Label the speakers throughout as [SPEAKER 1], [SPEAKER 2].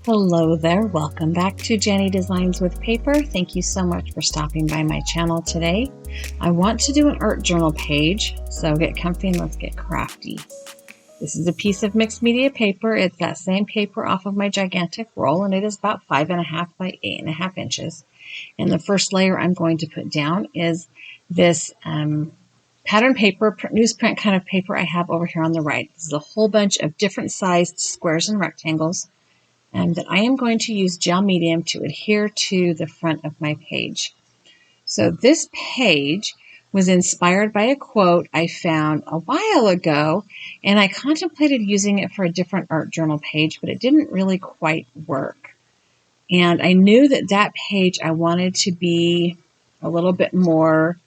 [SPEAKER 1] Hello there, welcome back to Jennie Designs with Paper. Thank you so much for stopping by my channel today. I want to do an art journal page, so get comfy and let's get crafty. This is a piece of mixed media paper. It's that same paper off of my gigantic roll, and it is about 5.5 by 8.5 inches. And the first layer I'm going to put down is this pattern paper, newsprint kind of paper I have over here on the right. This is a whole bunch of different sized squares and rectangles that I am going to use gel medium to adhere to the front of my page. So this page was inspired by a quote I found a while ago, and I contemplated using it for a different art journal page, but it didn't really quite work. And I knew that that page I wanted to be a little bit more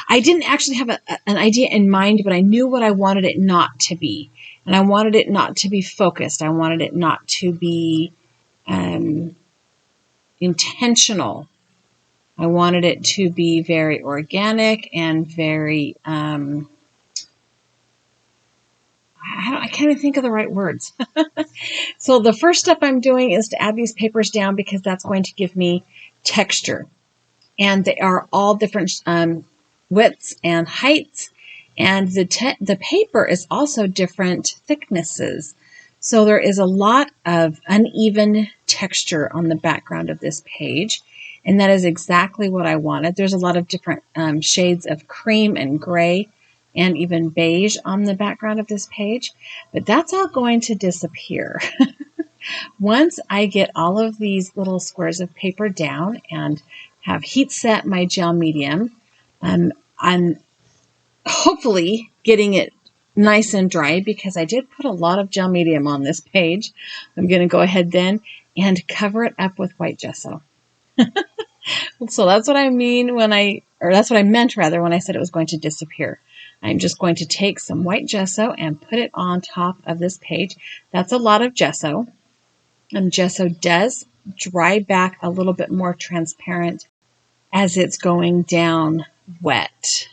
[SPEAKER 1] I didn't actually have an idea in mind, but I knew what I wanted it not to be. And I wanted it not to be focused. I wanted it not to be intentional. I wanted it to be very organic and very, I can't even think of the right words. So the first step I'm doing is to add these papers down because that's going to give me texture. And they are all different widths and heights, and the paper is also different thicknesses. So there is a lot of uneven texture on the background of this page, and that is exactly what I wanted. There's a lot of different shades of cream and gray and even beige on the background of this page, but that's all going to disappear. Once I get all of these little squares of paper down and have heat set my gel medium, I'm hopefully getting it nice and dry because I did put a lot of gel medium on this page. I'm going to go ahead then and cover it up with white gesso. So that's what I mean that's what I meant rather when I said it was going to disappear. I'm just going to take some white gesso and put it on top of this page. That's a lot of gesso. And gesso does dry back a little bit more transparent as it's going down wet.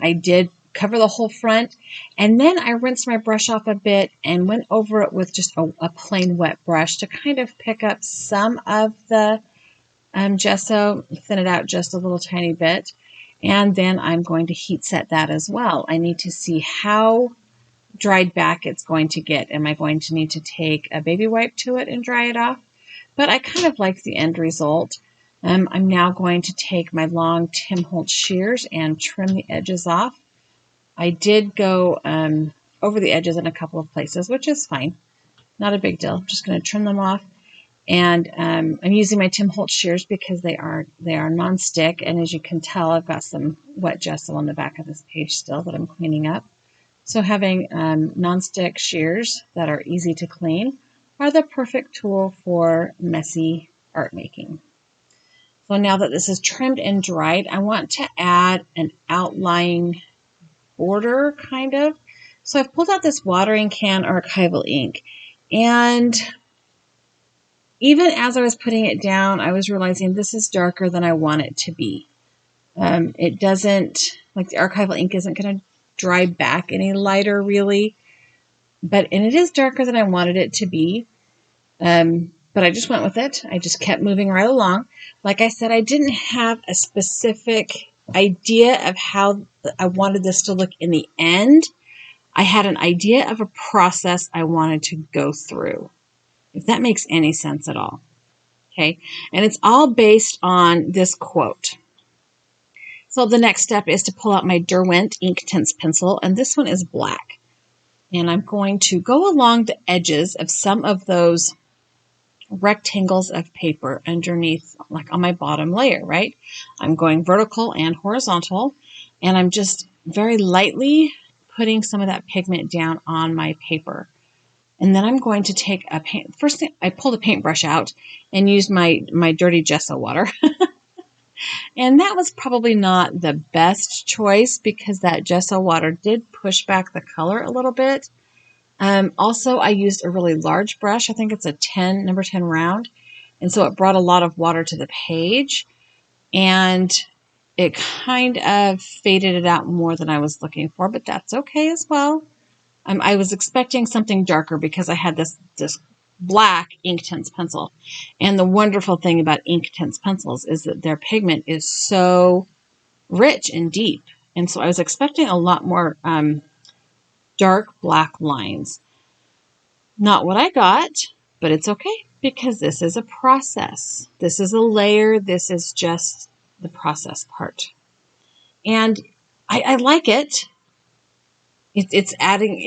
[SPEAKER 1] I did cover the whole front, and then I rinsed my brush off a bit and went over it with just a plain wet brush to kind of pick up some of the gesso, thin it out just a little tiny bit, and then I'm going to heat set that as well. I need to see how dried back it's going to get. Am I going to need to take a baby wipe to it and dry it off? But I kind of like the end result. I'm now going to take my long Tim Holtz shears and trim the edges off. I did go over the edges in a couple of places, which is fine. Not a big deal. I'm just going to trim them off. And I'm using my Tim Holtz shears because they are non-stick. And as you can tell, I've got some wet gesso on the back of this page still that I'm cleaning up. So having non-stick shears that are easy to clean are the perfect tool for messy art making. So now that this is trimmed and dried, I want to add an outline border, kind of. So I've pulled out this watering can archival ink. And even as I was putting it down, I was realizing this is darker than I want it to be. It doesn't, like the archival ink isn't going to dry back any lighter, really. And it is darker than I wanted it to be. But I just went with it. I just kept moving right along. Like I said, I didn't have a specific idea of how I wanted this to look in the end. I had an idea of a process I wanted to go through, if that makes any sense at all. Okay, and it's all based on this quote. So the next step is to pull out my Derwent Inktense pencil, and this one is black. And I'm going to go along the edges of some of those rectangles of paper underneath, like on my bottom layer, right? I'm going vertical and horizontal, and I'm just very lightly putting some of that pigment down on my paper. And then I'm going to take a paint. First thing, I pulled a paintbrush out and used my dirty gesso water. And that was probably not the best choice because that gesso water did push back the color a little bit. Also, I used a really large brush. I think it's a number 10 round. And so it brought a lot of water to the page. And it kind of faded it out more than I was looking for, but that's okay as well. I was expecting something darker because I had this black Inktense pencil. And the wonderful thing about Inktense pencils is that their pigment is so rich and deep. And so I was expecting a lot more dark black lines. Not what I got, but it's okay because this is a process. This is a layer. This is just the process part. And I like it. It's adding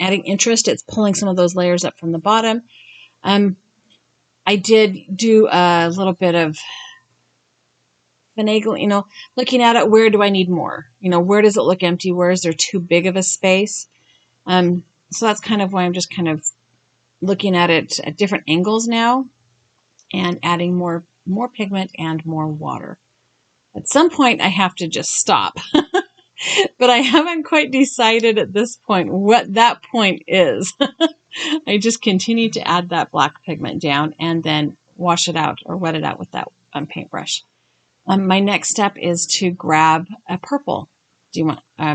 [SPEAKER 1] interest. It's pulling some of those layers up from the bottom. I did do a little bit of finagling, looking at it. Where do I need more? Where does it look empty? Where is there too big of a space? So that's kind of why I'm just kind of looking at it at different angles now and adding more pigment and more water. At some point, I have to just stop. But I haven't quite decided at this point what that point is. I just continue to add that black pigment down and then wash it out or wet it out with that paintbrush. My next step is to grab a purple Derwent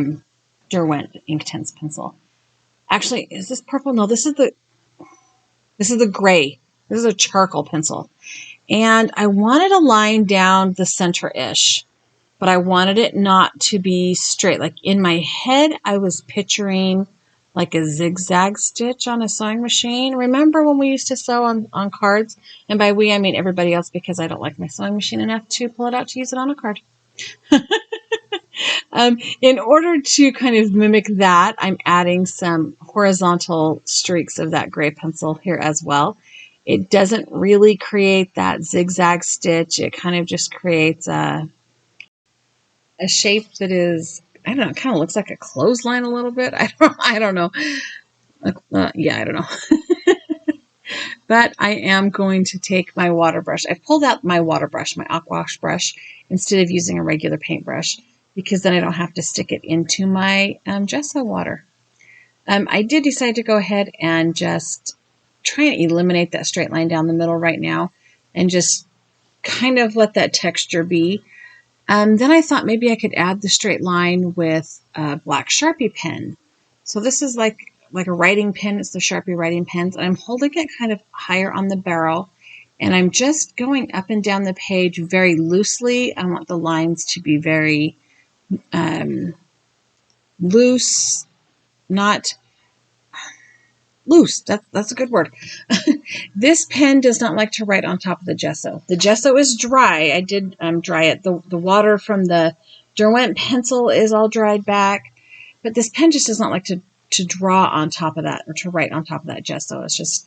[SPEAKER 1] Inktense pencil. Actually, is this purple? No, this is the gray. This is a charcoal pencil. And I wanted a line down the center-ish, but I wanted it not to be straight. Like in my head, I was picturing like a zigzag stitch on a sewing machine. Remember when we used to sew on cards? And by we, I mean everybody else, because I don't like my sewing machine enough to pull it out to use it on a card. In order to kind of mimic that, I'm adding some horizontal streaks of that gray pencil here as well. It doesn't really create that zigzag stitch. It kind of just creates a shape that is, I don't know, it kind of looks like a clothesline a little bit. I don't know. Yeah, I don't know. But I am going to take my water brush. I pulled out my water brush, my aquash brush, instead of using a regular paintbrush, because then I don't have to stick it into my gesso water. I did decide to go ahead and just try and eliminate that straight line down the middle right now and just kind of let that texture be. Then I thought maybe I could add the straight line with a black Sharpie pen. So this is like a writing pen. It's the Sharpie writing pens. And I'm holding it kind of higher on the barrel. And I'm just going up and down the page very loosely. I want the lines to be very loose, not loose. That's a good word. This pen does not like to write on top of the gesso. The gesso is dry. I did dry it. The water from the Derwent pencil is all dried back, but this pen just does not like to draw on top of that or to write on top of that gesso. It's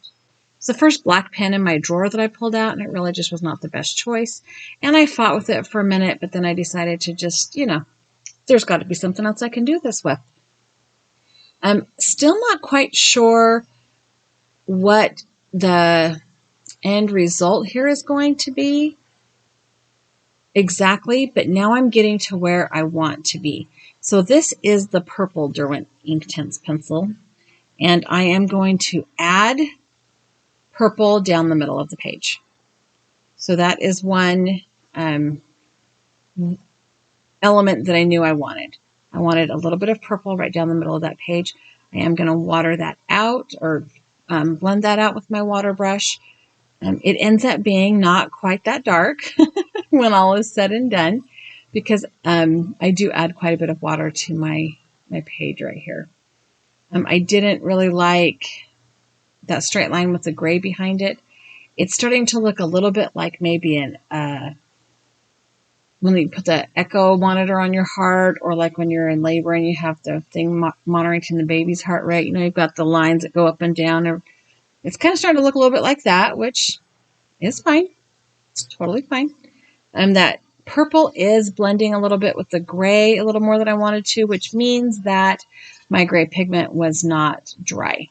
[SPEAKER 1] the first black pen in my drawer that I pulled out, and it really just was not the best choice. And I fought with it for a minute, but then I decided to just, there's got to be something else I can do this with. I'm still not quite sure what the end result here is going to be exactly, but now I'm getting to where I want to be. So this is the purple Derwent Inktense pencil, and I am going to add purple down the middle of the page. So that is one element that I knew I wanted. I wanted a little bit of purple right down the middle of that page. I am going to water that out or blend that out with my water brush. It ends up being not quite that dark when all is said and done, because I do add quite a bit of water to my page right here. I didn't really like that straight line with the gray behind it. It's starting to look a little bit like maybe when you put the echo monitor on your heart, or like when you're in labor and you have the thing monitoring the baby's heart rate. You've got the lines that go up and down. It's kind of starting to look a little bit like that, which is fine. It's totally fine. That purple is blending a little bit with the gray a little more than I wanted to, which means that my gray pigment was not dry.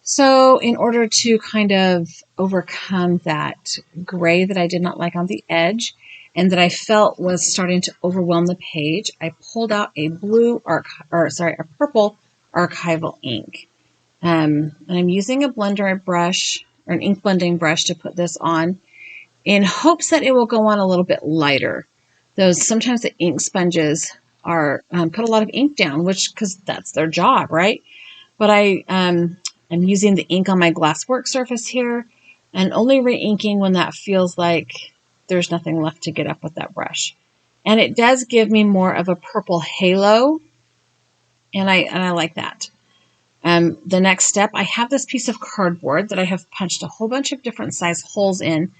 [SPEAKER 1] So in order to kind of overcome that gray that I did not like on the edge and that I felt was starting to overwhelm the page, I pulled out a purple archival ink. And I'm using a blender brush or an ink blending brush to put this on in hopes that it will go on a little bit lighter. sometimes the ink sponges are put a lot of ink down, because that's their job, right? But I'm using the ink on my glass work surface here, and only re-inking when that feels like there's nothing left to get up with that brush. And it does give me more of a purple halo, and I like that. The next step, I have this piece of cardboard that I have punched a whole bunch of different size holes in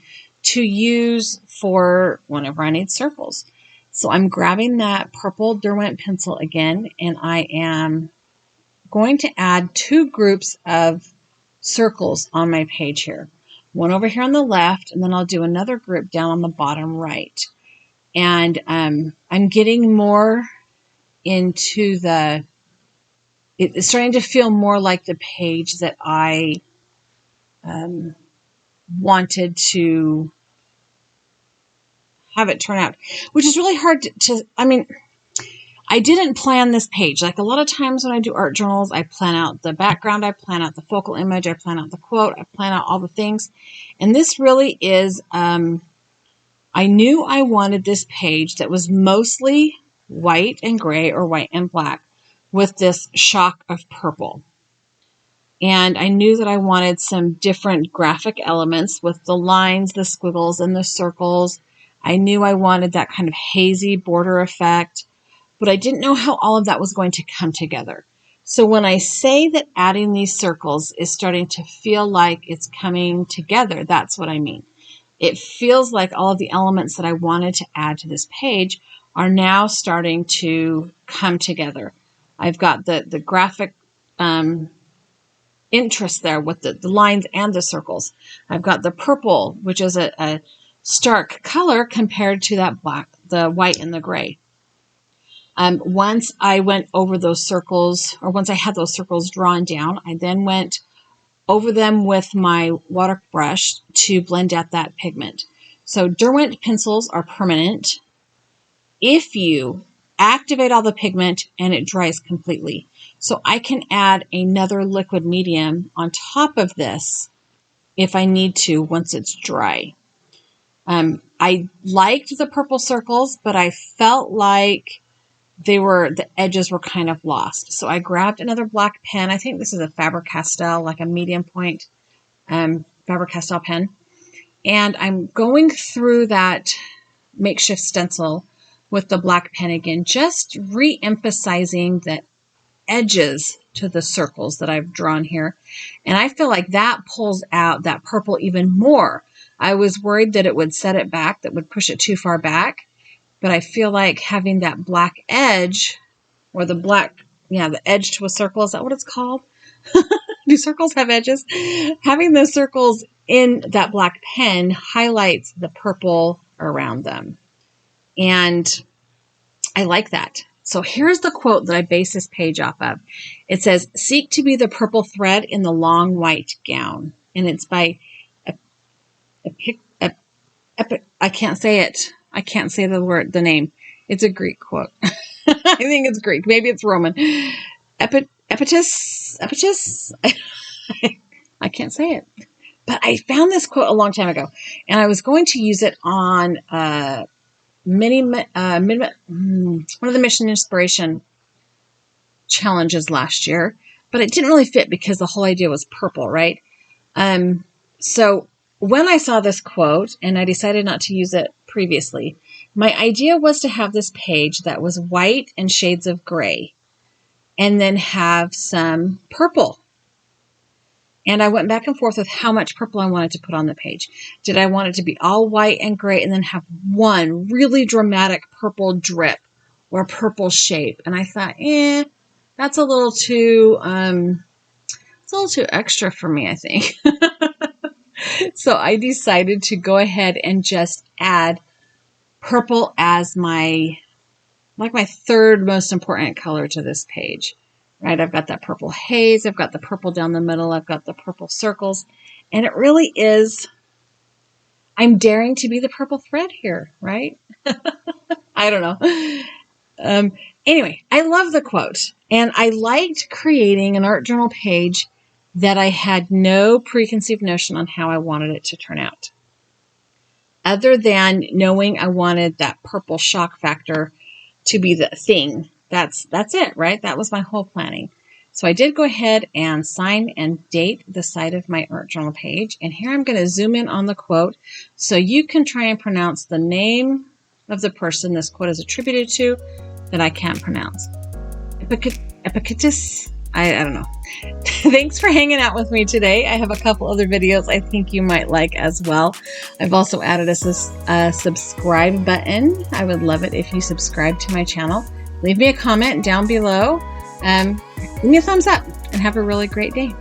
[SPEAKER 1] to use for whenever I need circles. So I'm grabbing that purple Derwent pencil again, and I am going to add 2 groups of circles on my page here. One over here on the left, and then I'll do another group down on the bottom right. And I'm getting more into it's starting to feel more like the page that I wanted to have it turn out, which is really hard I didn't plan this page. Like a lot of times when I do art journals, I plan out the background, I plan out the focal image, I plan out the quote, I plan out all the things. And this really is, I knew I wanted this page that was mostly white and gray or white and black with this shock of purple. And I knew that I wanted some different graphic elements with the lines, the squiggles, and the circles. I knew I wanted that kind of hazy border effect, but I didn't know how all of that was going to come together. So when I say that adding these circles is starting to feel like it's coming together, that's what I mean. It feels like all of the elements that I wanted to add to this page are now starting to come together. I've got the graphic interest there with the lines and the circles. I've got the purple, which is a stark color compared to that black, the white and the gray. Once I went over those circles, or once I had those circles drawn down, I then went over them with my water brush to blend out that pigment. So Derwent pencils are permanent if you activate all the pigment and it dries completely. So I can add another liquid medium on top of this if I need to once it's dry. I liked the purple circles, but I felt like the edges were kind of lost. So I grabbed another black pen. I think this is a Faber-Castell, like a medium point Faber-Castell pen. And I'm going through that makeshift stencil with the black pen again, just re-emphasizing the edges to the circles that I've drawn here. And I feel like that pulls out that purple even more. I was worried that it would set it back, that would push it too far back. But I feel like having that black edge, or the edge to a circle, is that what it's called? Do circles have edges? Having those circles in that black pen highlights the purple around them. And I like that. So here's the quote that I base this page off of. It says, "Seek to be the purple thread in the long white gown." And it's by, I can't say it. I can't say the name. It's a Greek quote. I think it's Greek. Maybe it's Roman. Epitus. I can't say it. But I found this quote a long time ago, and I was going to use it on one of the Mission Inspiration challenges last year, but it didn't really fit because the whole idea was purple, right? So when I saw this quote, and I decided not to use it previously, my idea was to have this page that was white and shades of gray, and then have some purple. And I went back and forth with how much purple I wanted to put on the page. Did I want it to be all white and gray and then have one really dramatic purple drip or purple shape? And I thought, that's a little too extra for me, I think. So I decided to go ahead and just add purple as my third most important color to this page. Right, I've got that purple haze, I've got the purple down the middle, I've got the purple circles, and it really is, I'm daring to be the purple thread here, right? I don't know. Anyway, I love the quote, and I liked creating an art journal page that I had no preconceived notion on how I wanted it to turn out. other than knowing I wanted that purple shock factor to be the thing. That's it, right? That was my whole planning. So I did go ahead and sign and date the side of my art journal page. And here I'm going to zoom in on the quote so you can try and pronounce the name of the person this quote is attributed to that I can't pronounce. Epictetus? I don't know. Thanks for hanging out with me today. I have a couple other videos I think you might like as well. I've also added a subscribe button. I would love it if you subscribe to my channel. Leave me a comment down below. Give me a thumbs up and have a really great day.